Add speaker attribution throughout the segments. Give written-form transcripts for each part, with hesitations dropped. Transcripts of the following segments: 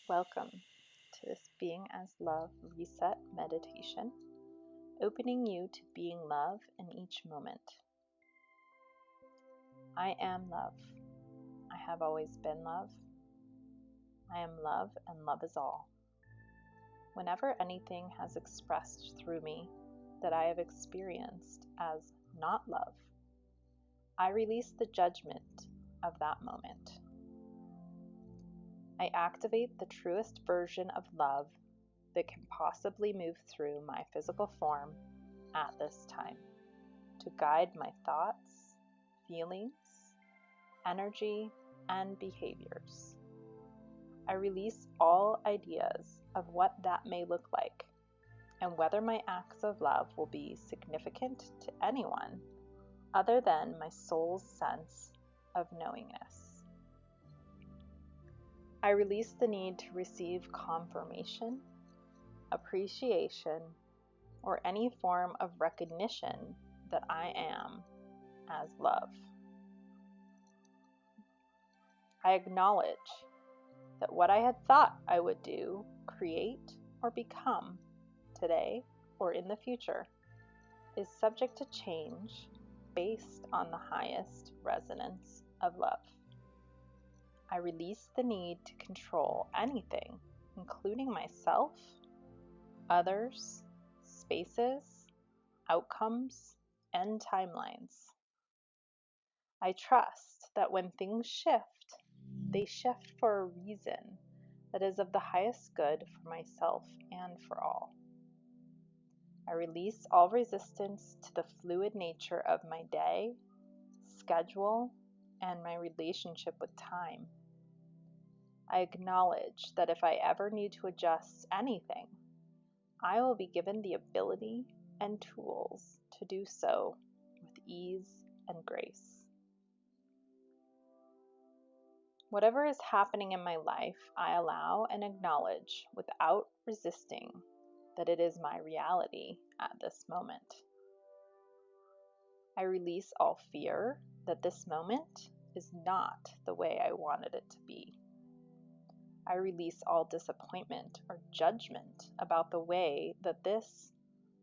Speaker 1: Welcome to this Being as Love Reset meditation, opening you to being love in each moment. I am love. I have always been love. I am love, and love is all. Whenever anything has expressed through me that I have experienced as not love, I release the judgment of that moment. I activate the truest version of love that can possibly move through my physical form at this time to guide my thoughts, feelings, energy, and behaviors. I release all ideas of what that may look like and whether my acts of love will be significant to anyone other than my soul's sense of knowingness. I release the need to receive confirmation, appreciation, or any form of recognition that I am as love. I acknowledge that what I had thought I would do, create, or become today or in the future is subject to change based on the highest resonance of love. I release the need to control anything, including myself, others, spaces, outcomes, and timelines. I trust that when things shift, they shift for a reason that is of the highest good for myself and for all. I release all resistance to the fluid nature of my day, schedule, and my relationship with time. I acknowledge that if I ever need to adjust anything, I will be given the ability and tools to do so with ease and grace. Whatever is happening in my life, I allow and acknowledge without resisting that it is my reality at this moment. I release all fear that this moment is not the way I wanted it to be. I release all disappointment or judgment about the way that this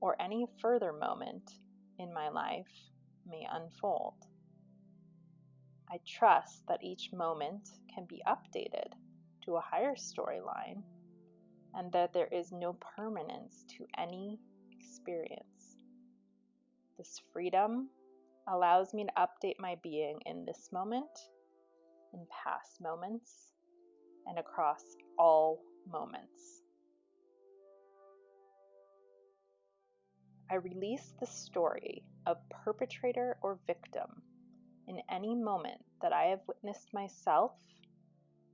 Speaker 1: or any further moment in my life may unfold. I trust that each moment can be updated to a higher storyline and that there is no permanence to any experience. This freedom allows me to update my being in this moment, in past moments, and across all moments. I release the story of perpetrator or victim in any moment that I have witnessed myself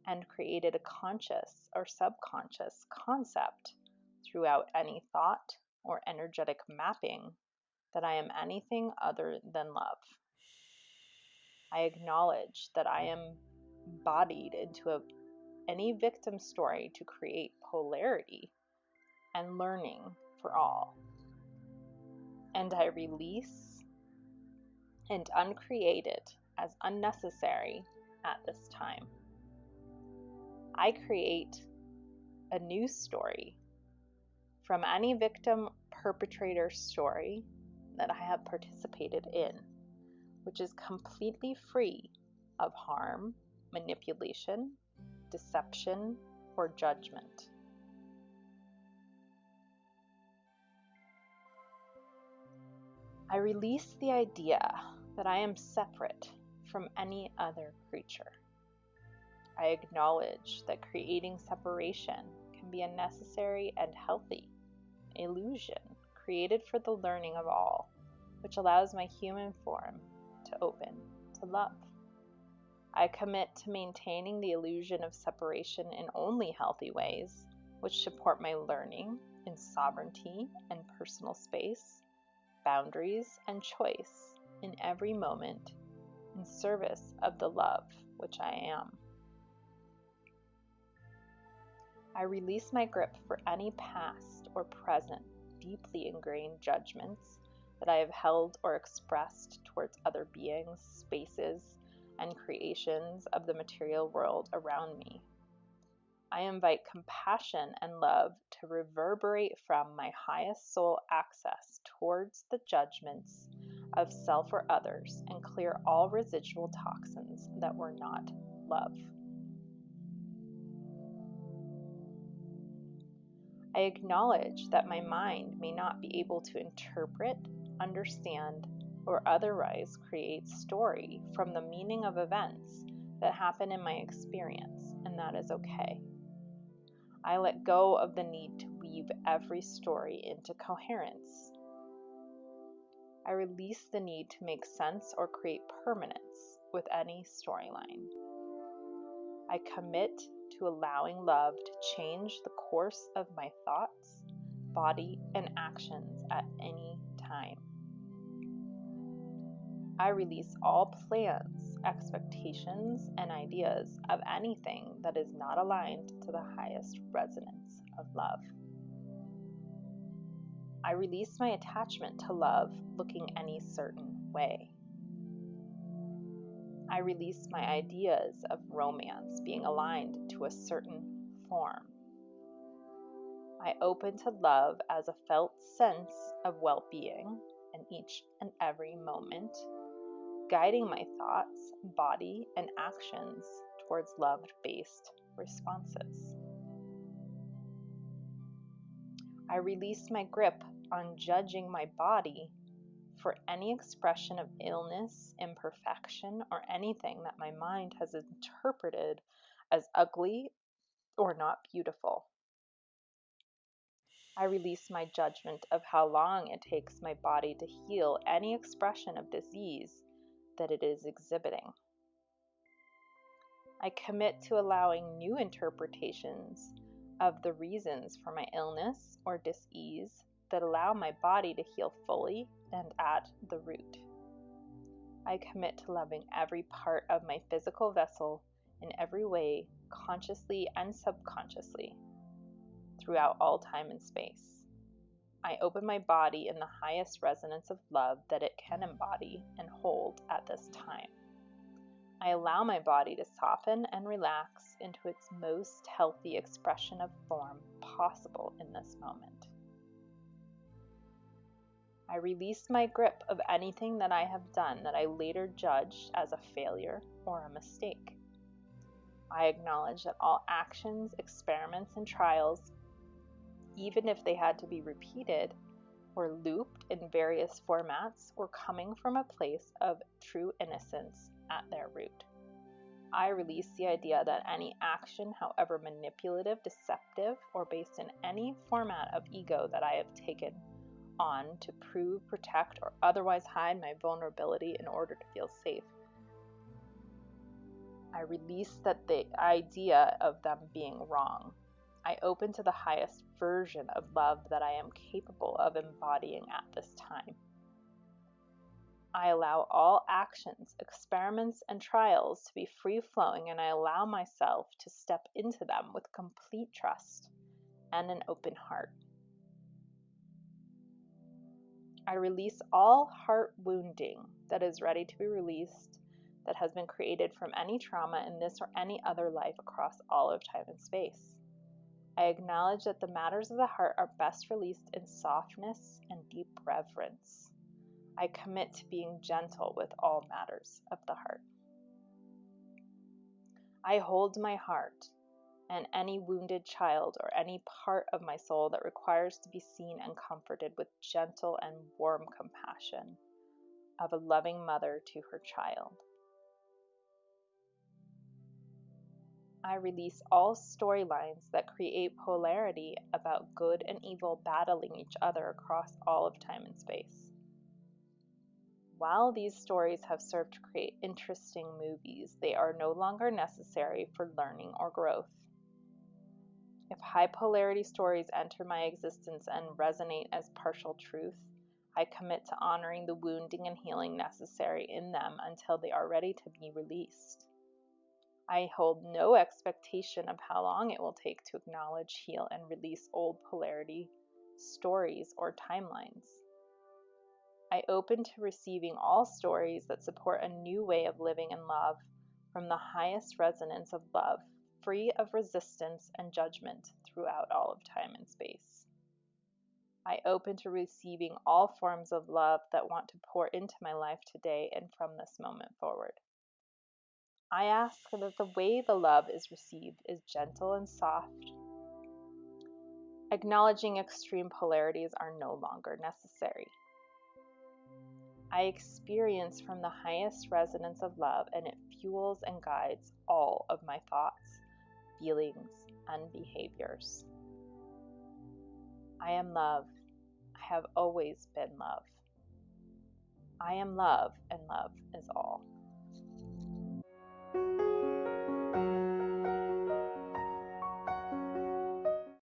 Speaker 1: and created a conscious or subconscious concept throughout any thought or energetic mapping that I am anything other than love. I acknowledge that I am embodied into any victim story to create polarity and learning for all. And I release and uncreate it as unnecessary at this time. I create a new story from any victim perpetrator story that I have participated in, which is completely free of harm, manipulation, deception, or judgment. I release the idea that I am separate from any other creature. I acknowledge that creating separation can be a necessary and healthy illusion created for the learning of all, which allows my human form to open to love. I commit to maintaining the illusion of separation in only healthy ways, which support my learning in sovereignty and personal space, boundaries, and choice in every moment in service of the love which I am. I release my grip for any past or present deeply ingrained judgments that I have held or expressed towards other beings, spaces, and creations of the material world around me. I invite compassion and love to reverberate from my highest soul access towards the judgments of self or others and clear all residual toxins that were not love. I acknowledge that my mind may not be able to interpret, understand, or otherwise create story from the meaning of events that happen in my experience, and that is okay. I let go of the need to weave every story into coherence. I release the need to make sense or create permanence with any storyline. I commit to allowing love to change the course of my thoughts, body, and actions at any time. I release all plans, expectations, and ideas of anything that is not aligned to the highest resonance of love. I release my attachment to love looking any certain way. I release my ideas of romance being aligned to a certain form. I open to love as a felt sense of well-being in each and every moment, guiding my thoughts, body, and actions towards love-based responses. I release my grip on judging my body for any expression of illness, imperfection, or anything that my mind has interpreted as ugly or not beautiful. I release my judgment of how long it takes my body to heal any expression of disease that it is exhibiting. I commit to allowing new interpretations of the reasons for my illness or dis-ease that allow my body to heal fully and at the root. I commit to loving every part of my physical vessel in every way, consciously and subconsciously, throughout all time and space. I open my body in the highest resonance of love that it can embody and hold at this time. I allow my body to soften and relax into its most healthy expression of form possible in this moment. I release my grip of anything that I have done that I later judged as a failure or a mistake. I acknowledge that all actions, experiments, and trials, even if they had to be repeated or looped in various formats, were coming from a place of true innocence at their root. I release the idea that any action, however manipulative, deceptive, or based in any format of ego that I have taken on to prove, protect, or otherwise hide my vulnerability in order to feel safe. I release the idea of them being wrong. I open to the highest version of love that I am capable of embodying at this time. I allow all actions, experiments, and trials to be free-flowing, and I allow myself to step into them with complete trust and an open heart. I release all heart wounding that is ready to be released, that has been created from any trauma in this or any other life across all of time and space. I acknowledge that the matters of the heart are best released in softness and deep reverence. I commit to being gentle with all matters of the heart. I hold my heart and any wounded child or any part of my soul that requires to be seen and comforted with gentle and warm compassion of a loving mother to her child. I release all storylines that create polarity about good and evil battling each other across all of time and space. While these stories have served to create interesting movies, they are no longer necessary for learning or growth. If high polarity stories enter my existence and resonate as partial truth, I commit to honoring the wounding and healing necessary in them until they are ready to be released. I hold no expectation of how long it will take to acknowledge, heal, and release old polarity stories or timelines. I open to receiving all stories that support a new way of living in love from the highest resonance of love, free of resistance and judgment throughout all of time and space. I open to receiving all forms of love that want to pour into my life today and from this moment forward. I ask that the way the love is received is gentle and soft, acknowledging extreme polarities are no longer necessary. I experience from the highest resonance of love, and it fuels and guides all of my thoughts, feelings, and behaviors. I am love. I have always been love. I am love, and love is all.